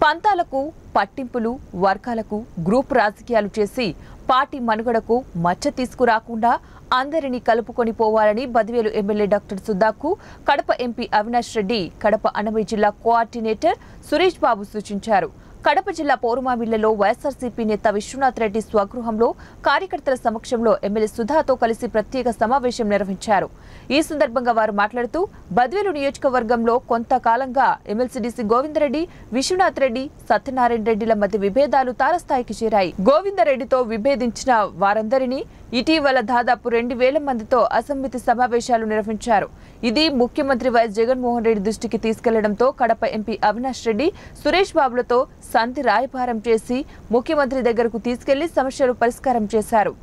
పంతాలకు పట్టింపులు వర్గాలకు గ్రూప్ రాజకీయాలు చేసి పార్టీ మనుగడకు మచ్చ తీసుకురాకుండా అందరినీ కలుపుకొని పోవాలని బదివేలు ఎమ్మెల్యే డాక్టర్ సుధాకు కడప ఎంపీ అవినాష్ రెడ్డి కడప అన్నమయ్య జిల్లా కోఆర్డినేటర్ సురేష్ బాబు సూచించారు. కడప జిల్లా పౌరుమామిళ్లలో వైఎస్ఆర్సీపీ నేత విశ్వనాథ్ రెడ్డి స్వగృహంలో కార్యకర్తల సమక్షంలో ఎమ్మెల్యే సుధాతో కలిసి ప్రత్యేక సమావేశం నిర్వహించారు. ఈ సందర్భంగా వారు మాట్లాడుతూ బద్వేలు నియోజకవర్గంలో కొంతకాలంగా ఎమ్మెల్సీడీసీ గోవిందరెడ్డి, విశ్వనాథ్ రెడ్డి, సత్యనారాయణ రెడ్డిల మధ్య విభేదాలు తారస్థాయికి చేరాయి. గోవిందరెడ్డితో విభేదించిన వారందరినీ ఇటీవల దాదాపు 2000 మందితో అసమ్మతి సమావేశాలు నిర్వహించారు. ఇది ముఖ్యమంత్రి వైఎస్ జగన్మోహన్ రెడ్డి దృష్టికి తీసుకెళ్లడంతో కడప ఎంపీ అవినాష్ రెడ్డి సురేష్ బాబులతో సంధి రాయబారం చేసి ముఖ్యమంత్రి దగ్గరకు తీసుకెళ్లి సమస్యలు పరిష్కారం చేశారు.